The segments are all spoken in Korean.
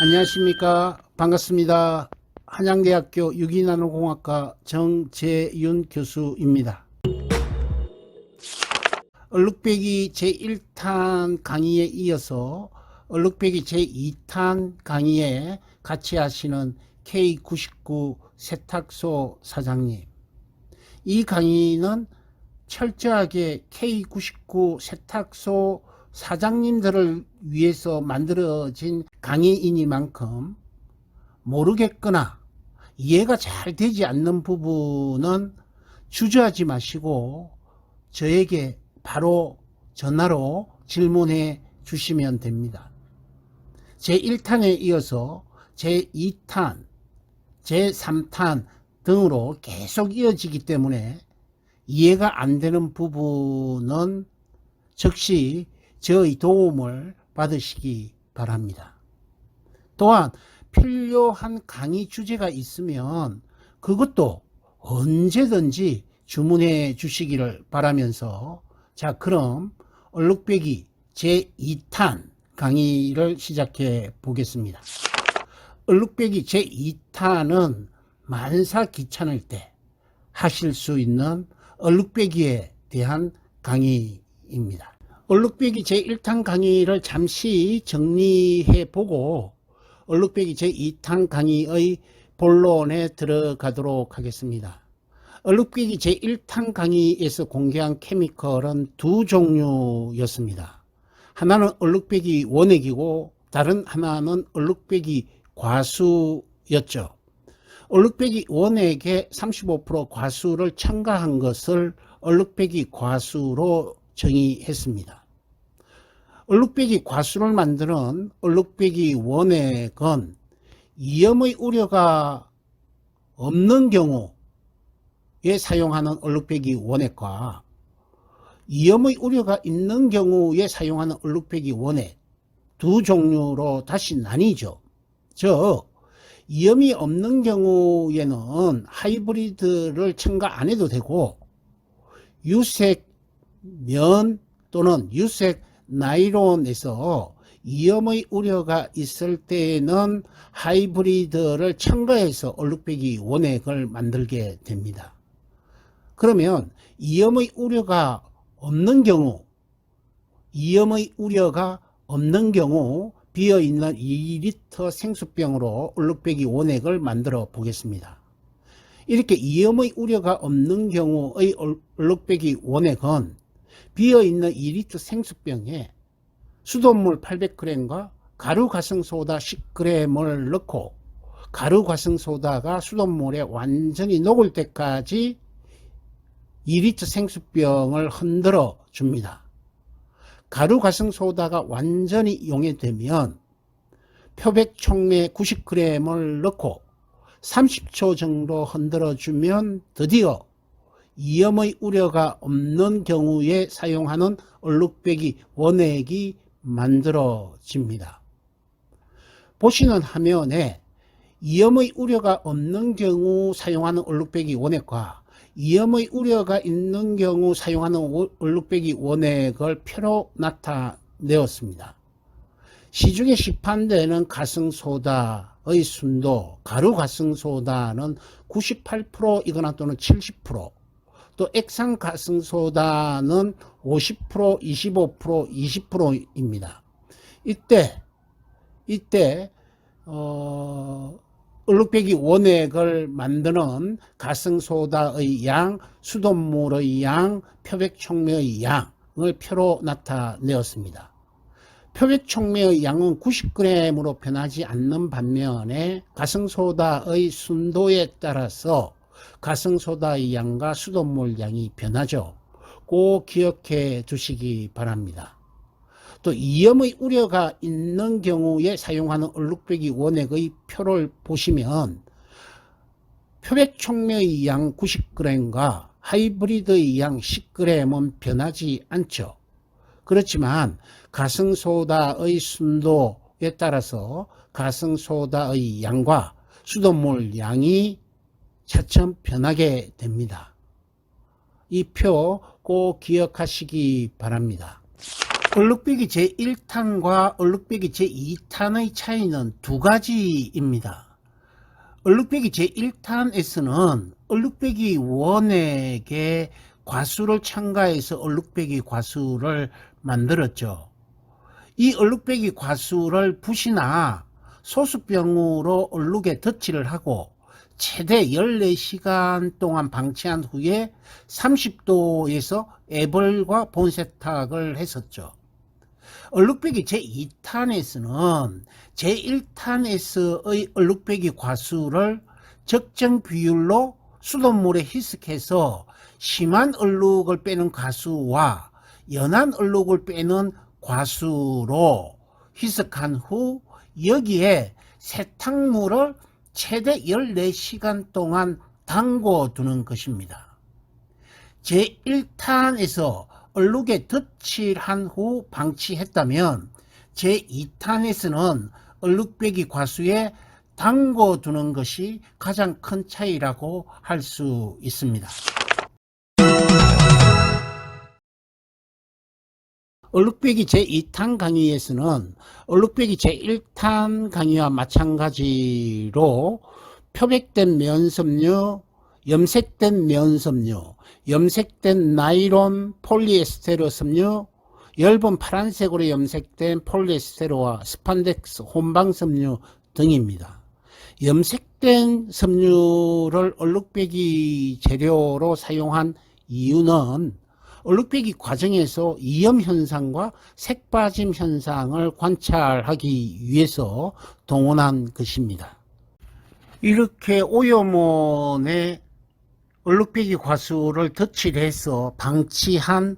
안녕하십니까. 반갑습니다. 한양대학교 유기나노공학과 정재윤 교수입니다. 얼룩배기 제1탄 강의에 이어서 얼룩배기 제2탄 강의에 같이 하시는 K99 세탁소 사장님, 이 강의는 철저하게 K99 세탁소 사장님들을 위해서 만들어진 강의이니만큼 모르겠거나 이해가 잘 되지 않는 부분은 주저하지 마시고 저에게 바로 전화로 질문해 주시면 됩니다. 제1탄에 이어서 제2탄, 제3탄 등으로 계속 이어지기 때문에 이해가 안 되는 부분은 즉시 저의 도움을 받으시기 바랍니다. 또한 필요한 강의 주제가 있으면 그것도 언제든지 주문해 주시기를 바라면서, 자, 그럼 얼룩배기 제2탄 강의를 시작해 보겠습니다. 얼룩배기 제2탄은 만사 귀찮을 때 하실 수 있는 얼룩배기에 대한 강의입니다. 얼룩배기 제1탄 강의를 잠시 정리해 보고 얼룩배기 제2탄 강의의 본론에 들어가도록 하겠습니다. 얼룩배기 제1탄 강의에서 공개한 케미컬은 두 종류였습니다. 하나는 얼룩배기 원액이고 다른 하나는 얼룩배기 과수였죠. 얼룩배기 원액에 35% 과수를 첨가한 것을 얼룩배기 과수로 정의했습니다. 얼룩배기 과수를 만드는 얼룩배기 원액은 위험의 우려가 없는 경우에 사용하는 얼룩배기 원액과 위험의 우려가 있는 경우에 사용하는 얼룩배기 원액, 두 종류로 다시 나뉘죠. 즉, 위험이 없는 경우에는 하이브리드를 첨가 안 해도 되고, 유색 면 또는 유색 나일론에서 위험의 우려가 있을 때에는 하이브리드를 첨가해서 얼룩배기 원액을 만들게 됩니다. 그러면 위험의 우려가 없는 경우 비어있는 2리터 생수병으로 얼룩배기 원액을 만들어 보겠습니다. 이렇게 위험의 우려가 없는 경우의 얼룩배기 원액은 비어있는 2리터 생수병에 수돗물 800g과 가루가성소다 10g을 넣고 가루가성소다가 수돗물에 완전히 녹을 때까지 2리터 생수병을 흔들어 줍니다. 가루가성소다가 완전히 용해되면 표백촉매 90g을 넣고 30초 정도 흔들어 주면 드디어 위험의 우려가 없는 경우에 사용하는 얼룩배기 원액이 만들어집니다. 보시는 화면에 위험의 우려가 없는 경우 사용하는 얼룩배기 원액과 위험의 우려가 있는 경우 사용하는 얼룩배기 원액을 표로 나타내었습니다. 시중에 시판되는 가성소다의 순도, 가루가성소다는 98%이거나 또는 70%, 또 액상가성소다는 50%, 25%, 20%입니다. 이때 얼룩배기 원액을 만드는 가성소다의 양, 수돗물의 양, 표백촉매의 양을 표로 나타내었습니다. 표백촉매의 양은 90g으로 변하지 않는 반면에 가성소다의 순도에 따라서 가성소다의 양과 수돗물 양이 변하죠. 꼭 기억해 두시기 바랍니다. 또 위험의 우려가 있는 경우에 사용하는 얼룩배기 원액의 표를 보시면 표백촉매의 양 90g과 하이브리드의 양 10g은 변하지 않죠. 그렇지만 가성소다의 순도에 따라서 가성소다의 양과 수돗물 양이 차츰 변하게 됩니다. 이 표 꼭 기억하시기 바랍니다. 얼룩배기 제1탄과 얼룩배기 제2탄의 차이는 두 가지입니다. 얼룩배기 제1탄에서는 얼룩배기 원액에 과수를 첨가해서 얼룩배기 과수를 만들었죠. 이 얼룩배기 과수를 붓이나 소수병으로 얼룩에 덧칠을 하고 최대 14시간 동안 방치한 후에 30도에서 애벌과 본세탁을 했었죠. 얼룩배기 제2탄에서는 제1탄에서의 얼룩배기 과수를 적정 비율로 수돗물에 희석해서 심한 얼룩을 빼는 과수와 연한 얼룩을 빼는 과수로 희석한 후 여기에 세탁물을 최대 14시간 동안 담궈 두는 것입니다. 제1탄에서 얼룩에 덧칠한 후 방치했다면 제2탄에서는 얼룩배기 과수에 담궈 두는 것이 가장 큰 차이라고 할 수 있습니다. 얼룩배기 제2탄 강의에서는 얼룩배기 제1탄 강의와 마찬가지로 표백된 면섬유, 염색된 면섬유, 염색된 나일론 폴리에스테르 섬유, 엷은 파란색으로 염색된 폴리에스테르와 스판덱스 혼방 섬유 등입니다. 염색된 섬유를 얼룩배기 재료로 사용한 이유는 얼룩배기 과정에서 이염 현상과 색빠짐 현상을 관찰하기 위해서 동원한 것입니다. 이렇게 오염원에 얼룩배기 과수를 덧칠해서 방치한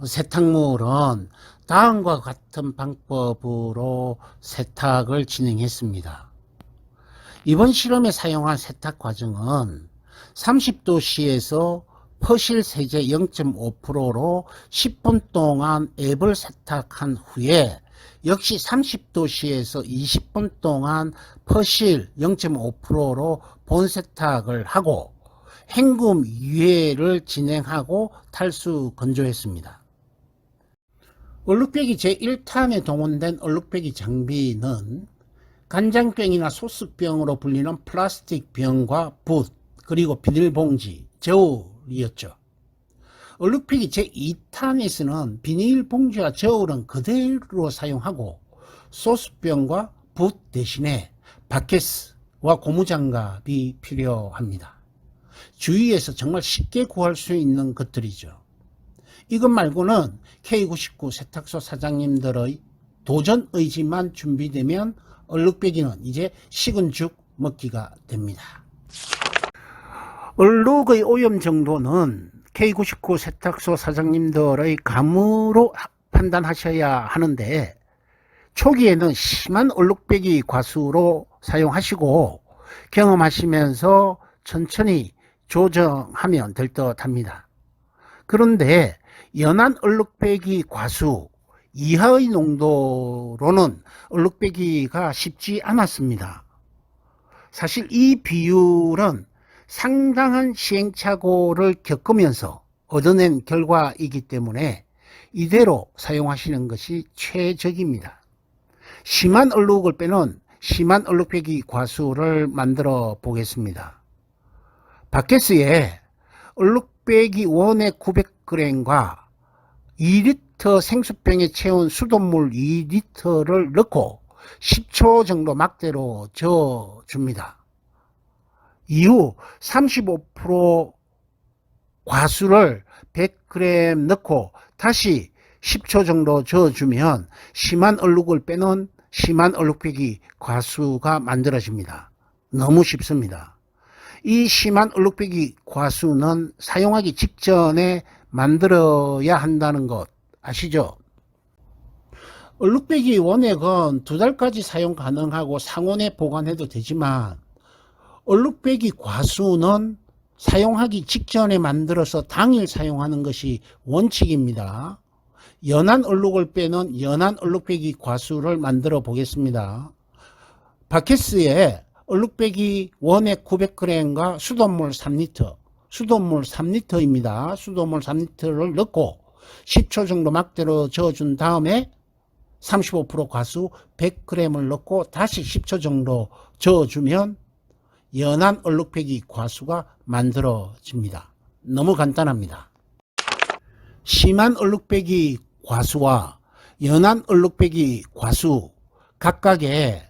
세탁물은 다음과 같은 방법으로 세탁을 진행했습니다. 이번 실험에 사용한 세탁 과정은 30도씨에서 퍼실 세제 0.5%로 10분 동안 앱을 세탁한 후에 역시 30도씨에서 20분 동안 퍼실 0.5%로 본세탁을 하고 헹굼 유해를 진행하고 탈수 건조했습니다. 얼룩배기 제1탄에 동원된 얼룩배기 장비는 간장병이나 소스병으로 불리는 플라스틱 병과 붓, 그리고 비닐봉지, 저울이었죠. 얼룩배기 제2탄에서는 비닐봉지와 저울은 그대로 사용하고 소스병과 붓 대신에 바켓스와 고무장갑이 필요합니다. 주위에서 정말 쉽게 구할 수 있는 것들이죠. 이것 말고는 K99 세탁소 사장님들의 도전 의지만 준비되면 얼룩배기는 이제 식은 죽 먹기가 됩니다. 얼룩의 오염 정도는 K99 세탁소 사장님들의 감으로 판단하셔야 하는데 초기에는 심한 얼룩배기 과수로 사용하시고 경험하시면서 천천히 조정하면 될 듯 합니다. 그런데 연한 얼룩배기 과수 이하의 농도로는 얼룩배기가 쉽지 않았습니다. 사실 이 비율은 상당한 시행착오를 겪으면서 얻어낸 결과이기 때문에 이대로 사용하시는 것이 최적입니다. 심한 얼룩을 빼는 심한 얼룩배기 과수를 만들어 보겠습니다. 바켓스에 얼룩배기 원액 900g과 2리터 생수병에 채운 수돗물 2리터를 넣고 10초 정도 막대로 저어줍니다. 이후 35% 과수를 100g 넣고 다시 10초 정도 저어주면 심한 얼룩을 빼는 심한 얼룩배기 과수가 만들어집니다. 너무 쉽습니다. 이 심한 얼룩배기 과수는 사용하기 직전에 만들어야 한다는 것 아시죠? 얼룩배기 원액은 2달까지 사용 가능하고 상온에 보관해도 되지만 얼룩배기 과수는 사용하기 직전에 만들어서 당일 사용하는 것이 원칙입니다. 연한 얼룩을 빼는 연한 얼룩배기 과수를 만들어 보겠습니다. 바켓스에 얼룩배기 원액 900g과 수돗물 3리터, 수돗물 3리터입니다. 수돗물 3리터를 넣고 10초 정도 막대로 저어준 다음에 35% 과수 100g을 넣고 다시 10초 정도 저어주면 연한 얼룩배기 과수가 만들어집니다. 너무 간단합니다. 심한 얼룩배기 과수와 연한 얼룩배기 과수 각각의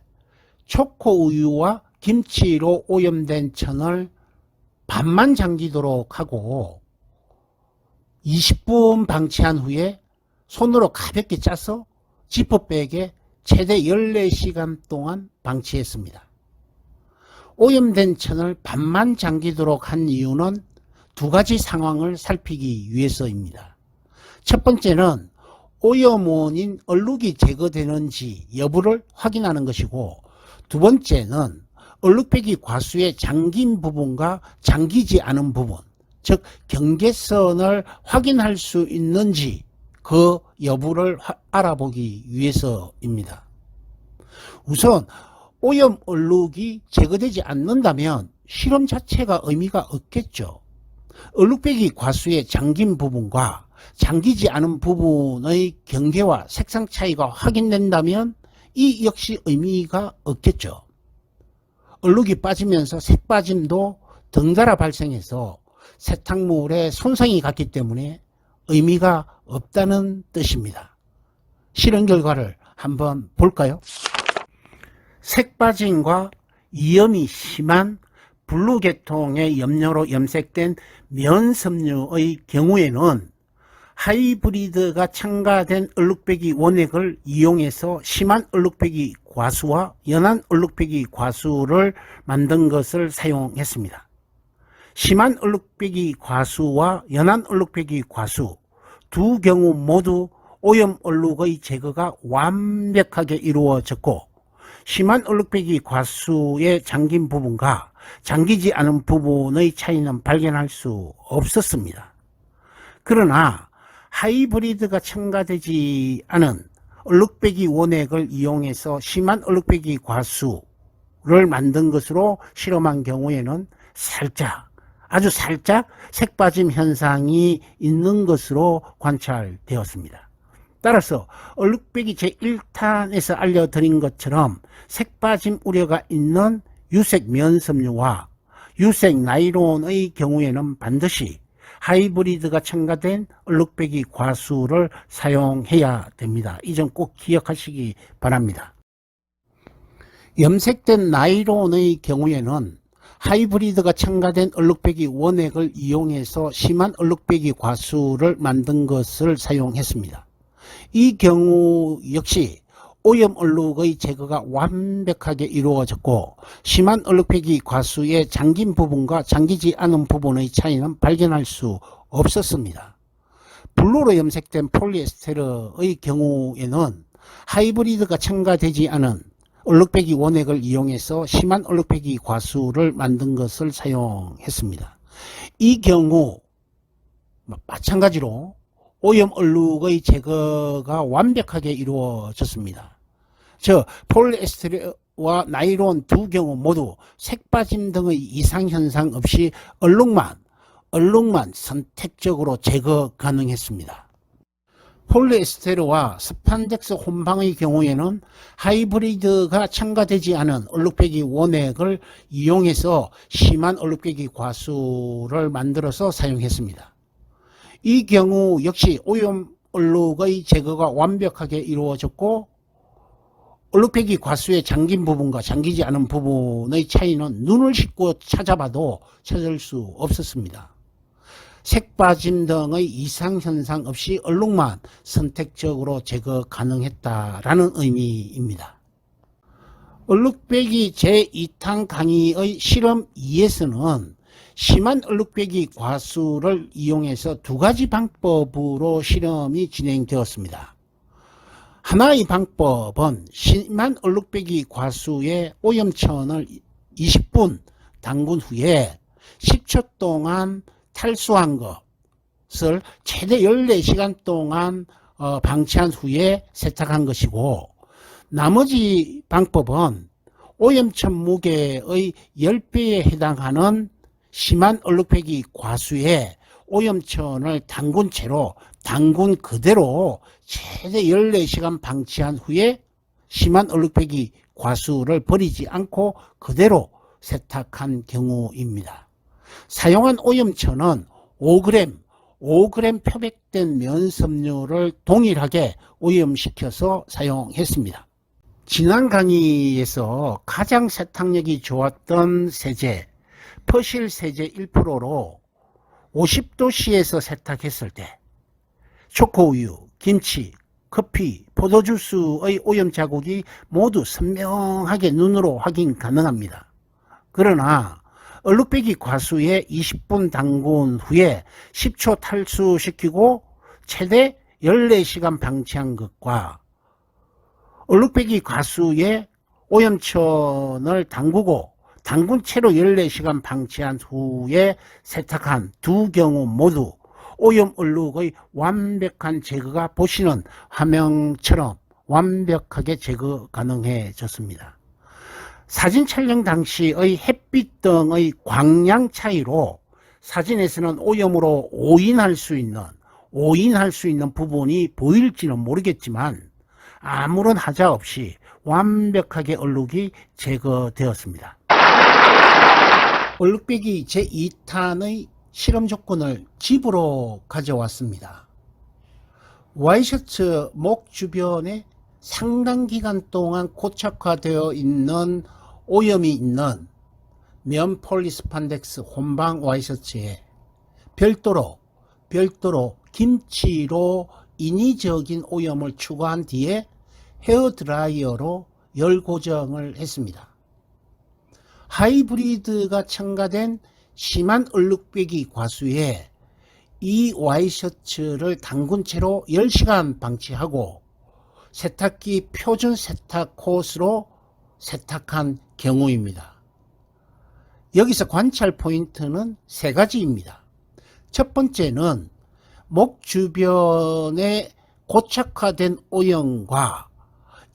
초코우유와 김치로 오염된 천을 반만 잠기도록 하고 20분 방치한 후에 손으로 가볍게 짜서 지퍼백에 최대 14시간 동안 방치했습니다. 오염된 천을 반만 잠기도록 한 이유는 두 가지 상황을 살피기 위해서입니다. 첫 번째는 오염 원인 얼룩이 제거되는지 여부를 확인하는 것이고, 두 번째는 얼룩배기 과수의 잠긴 부분과 잠기지 않은 부분, 즉 경계선을 확인할 수 있는지 그 여부를 알아보기 위해서입니다. 우선 오염 얼룩이 제거되지 않는다면 실험 자체가 의미가 없겠죠. 얼룩배기 과수의 잠긴 부분과 잠기지 않은 부분의 경계와 색상 차이가 확인된다면 이 역시 의미가 없겠죠. 얼룩이 빠지면서 색빠짐도 덩달아 발생해서 세탁물에 손상이 갔기 때문에 의미가 없다는 뜻입니다. 실험 결과를 한번 볼까요? 색빠짐과 이염이 심한 블루 계통의 염료로 염색된 면섬유의 경우에는 하이브리드가 첨가된 얼룩배기 원액을 이용해서 심한 얼룩배기 과수와 연한 얼룩배기 과수를 만든 것을 사용했습니다. 심한 얼룩배기 과수와 연한 얼룩배기 과수 두 경우 모두 오염 얼룩의 제거가 완벽하게 이루어졌고, 심한 얼룩배기 과수의 잠긴 부분과 잠기지 않은 부분의 차이는 발견할 수 없었습니다. 그러나 하이브리드가 첨가되지 않은 얼룩배기 원액을 이용해서 심한 얼룩배기 과수를 만든 것으로 실험한 경우에는 아주 살짝 색빠짐 현상이 있는 것으로 관찰되었습니다. 따라서 얼룩배기 제1탄에서 알려드린 것처럼 색빠짐 우려가 있는 유색 면섬유와 유색 나일론의 경우에는 반드시 하이브리드가 첨가된 얼룩배기 과수를 사용해야 됩니다. 이 점 꼭 기억하시기 바랍니다. 염색된 나일론의 경우에는 하이브리드가 첨가된 얼룩배기 원액을 이용해서 심한 얼룩배기 과수를 만든 것을 사용했습니다. 이 경우 역시 오염 얼룩의 제거가 완벽하게 이루어졌고, 심한 얼룩배기 과수의 잠긴 부분과 잠기지 않은 부분의 차이는 발견할 수 없었습니다. 블루로 염색된 폴리에스테르의 경우에는 하이브리드가 첨가되지 않은 얼룩배기 원액을 이용해서 심한 얼룩배기 과수를 만든 것을 사용했습니다. 이 경우 마찬가지로 오염 얼룩의 제거가 완벽하게 이루어졌습니다. 즉 폴리에스테르와 나일론 두 경우 모두 색빠짐 등의 이상 현상 없이 얼룩만 선택적으로 제거 가능했습니다. 폴리에스테르와 스판덱스 혼방의 경우에는 하이브리드가 첨가되지 않은 얼룩배기 원액을 이용해서 심한 얼룩배기 과수를 만들어서 사용했습니다. 이 경우 역시 오염 얼룩의 제거가 완벽하게 이루어졌고, 얼룩배기 과수의 잠긴 부분과 잠기지 않은 부분의 차이는 눈을 씻고 찾아봐도 찾을 수 없었습니다. 색빠짐 등의 이상현상 없이 얼룩만 선택적으로 제거 가능했다라는 의미입니다. 얼룩배기 제2탄 강의의 실험 2에서는 심한 얼룩배기 과수를 이용해서 두 가지 방법으로 실험이 진행되었습니다. 하나의 방법은 심한 얼룩배기 과수의 오염천을 20분 담근 후에 10초 동안 탈수한 것을 최대 14시간 동안 방치한 후에 세탁한 것이고, 나머지 방법은 오염천 무게의 10배에 해당하는 심한 얼룩배기 과수에 오염천을 담근 채로 담근 그대로 최대 14시간 방치한 후에 심한 얼룩배기 과수를 버리지 않고 그대로 세탁한 경우입니다. 사용한 오염천은 5g 표백된 면섬유를 동일하게 오염시켜서 사용했습니다. 지난 강의에서 가장 세탁력이 좋았던 세제, 퍼실 세제 1%로 50도씨에서 세탁했을 때 초코우유, 김치, 커피, 포도주스의 오염 자국이 모두 선명하게 눈으로 확인 가능합니다. 그러나 얼룩배기 과수에 20분 담근 후에 10초 탈수시키고 최대 14시간 방치한 것과 얼룩배기 과수에 오염천을 담그고 담근 채로 14시간 방치한 후에 세탁한 두 경우 모두 오염 얼룩의 완벽한 제거가 보시는 화면처럼 완벽하게 제거 가능해졌습니다. 사진 촬영 당시의 햇빛 등의 광량 차이로 사진에서는 오염으로 오인할 수 있는 부분이 보일지는 모르겠지만 아무런 하자 없이 완벽하게 얼룩이 제거되었습니다. 얼룩배기 제2탄의 실험 조건을 집으로 가져왔습니다. 와이셔츠 목 주변에 상당 기간 동안 고착화되어 있는 오염이 있는 면 폴리스판덱스 혼방 와이셔츠에 별도로 김치로 인위적인 오염을 추가한 뒤에 헤어드라이어로 열 고정을 했습니다. 하이브리드가 첨가된 심한 얼룩배기 과수에 이 와이셔츠를 담근 채로 10시간 방치하고 세탁기 표준 세탁 코스로 세탁한 경우입니다. 여기서 관찰 포인트는 세 가지입니다. 첫 번째는 목 주변에 고착화된 오염과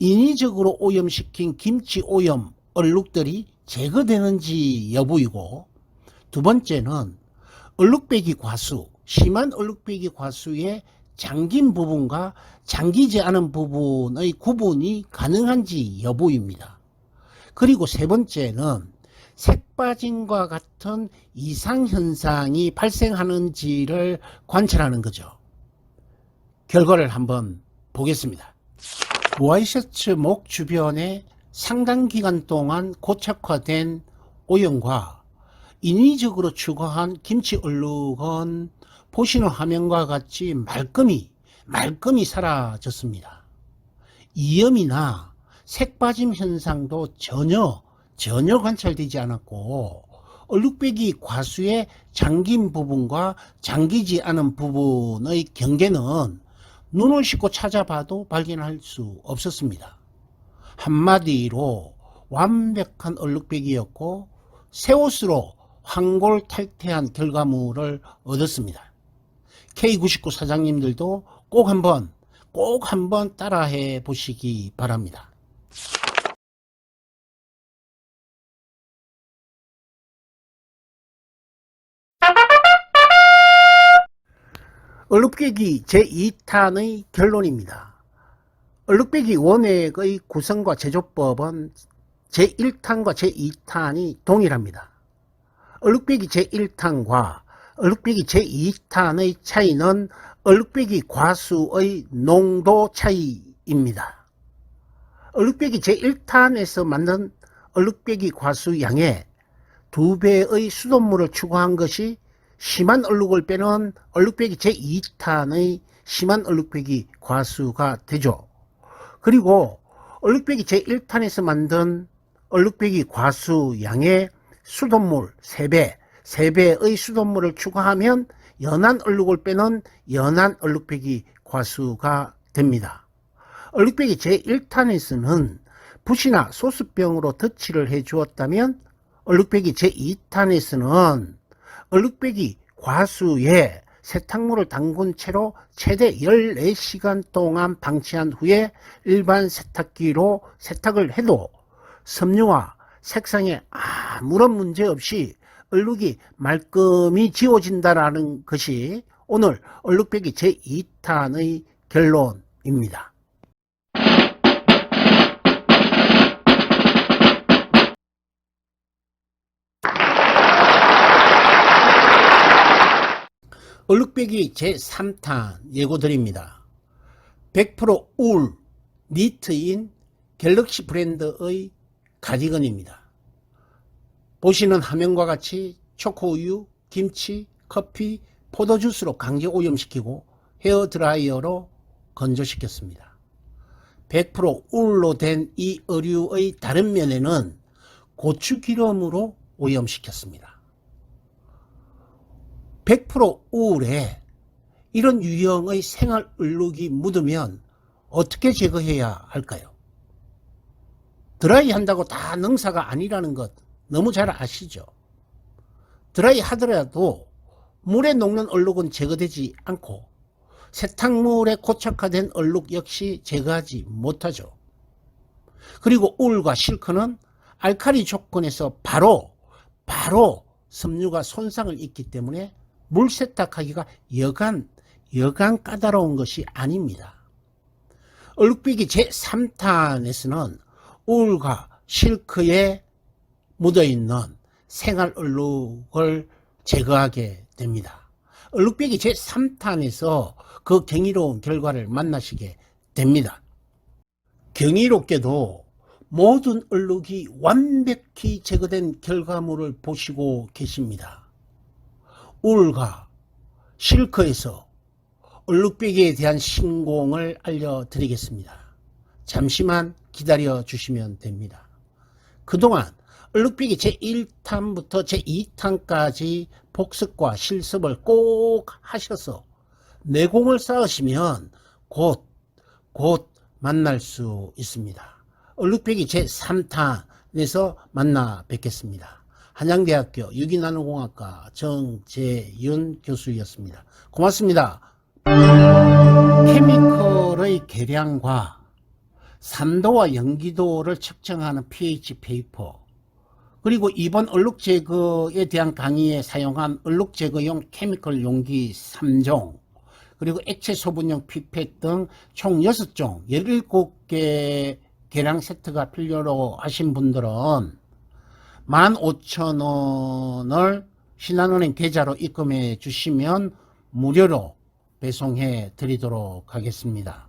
인위적으로 오염시킨 김치 오염 얼룩들이 제거되는지 여부이고, 두 번째는 얼룩배기 과수, 심한 얼룩배기 과수의 잠긴 부분과 잠기지 않은 부분의 구분이 가능한지 여부입니다. 그리고 세 번째는 색빠짐과 같은 이상현상이 발생하는지를 관찰하는 거죠. 결과를 한번 보겠습니다. 와이셔츠 목 주변에 상당 기간 동안 고착화된 오염과 인위적으로 추가한 김치 얼룩은 보시는 화면과 같이 말끔히 사라졌습니다. 이염이나 색빠짐 현상도 전혀 관찰되지 않았고, 얼룩배기 과수의 잠긴 부분과 잠기지 않은 부분의 경계는 눈을 씻고 찾아봐도 발견할 수 없었습니다. 한마디로 완벽한 얼룩배기였고 새 옷으로 황골탈퇴한 결과물을 얻었습니다. K99 사장님들도 꼭 한번 따라해 보시기 바랍니다. 얼룩배기 제2탄의 결론입니다. 얼룩배기 원액의 구성과 제조법은 제1탄과 제2탄이 동일합니다. 얼룩배기 제1탄과 얼룩배기 제2탄의 차이는 얼룩배기 과수의 농도 차이입니다. 얼룩배기 제1탄에서 만든 얼룩배기 과수 양의 2배의 수돗물을 추가한 것이 심한 얼룩을 빼는 얼룩배기 제2탄의 심한 얼룩배기 과수가 되죠. 그리고 얼룩배기 제1탄에서 만든 얼룩배기 과수 양의 수돗물 3배의 수돗물을 추가하면 연한 얼룩을 빼는 연한 얼룩배기 과수가 됩니다. 얼룩배기 제1탄에서는 붓이나 소스병으로 덧칠을 해 주었다면 얼룩배기 제2탄에서는 얼룩배기 과수에 세탁물을 담근 채로 최대 14시간 동안 방치한 후에 일반 세탁기로 세탁을 해도 섬유와 색상에 아무런 문제 없이 얼룩이 말끔히 지워진다는 것이 오늘 얼룩배기 제2탄의 결론입니다. 얼룩배기 제3탄 예고드립니다. 100% 울 니트인 갤럭시 브랜드의 가디건입니다. 보시는 화면과 같이 초코우유, 김치, 커피, 포도주스로 강제 오염시키고 헤어드라이어로 건조시켰습니다. 100% 울로 된 이 의류의 다른 면에는 고추기름으로 오염시켰습니다. 100% 울에 이런 유형의 생활 얼룩이 묻으면 어떻게 제거해야 할까요? 드라이 한다고 다 능사가 아니라는 것 너무 잘 아시죠? 드라이 하더라도 물에 녹는 얼룩은 제거되지 않고 세탁물에 고착화된 얼룩 역시 제거하지 못하죠. 그리고 울과 실크는 알칼리 조건에서 바로 섬유가 손상을 입기 때문에 물 세탁하기가 여간 까다로운 것이 아닙니다. 얼룩배기 제3탄에서는 울과 실크에 묻어있는 생활 얼룩을 제거하게 됩니다. 얼룩배기 제3탄에서 그 경이로운 결과를 만나시게 됩니다. 경이롭게도 모든 얼룩이 완벽히 제거된 결과물을 보시고 계십니다. 울과 실크에서 얼룩배기에 대한 신공을 알려드리겠습니다. 잠시만 기다려 주시면 됩니다. 그동안 얼룩배기 제1탄부터 제2탄까지 복습과 실습을 꼭 하셔서 내공을 쌓으시면 곧 만날 수 있습니다. 얼룩배기 제3탄에서 만나 뵙겠습니다. 한양대학교 유기나노공학과 정재윤 교수였습니다. 고맙습니다. 케미컬의 계량과 산도와 연기도를 측정하는 pH 페이퍼, 그리고 이번 얼룩 제거에 대한 강의에 사용한 얼룩 제거용 케미컬 용기 3종, 그리고 액체 소분용 피펫 등 총 6종 17개 계량 세트가 필요로 하신 분들은 15,000원을 신한은행 계좌로 입금해 주시면 무료로 배송해 드리도록 하겠습니다.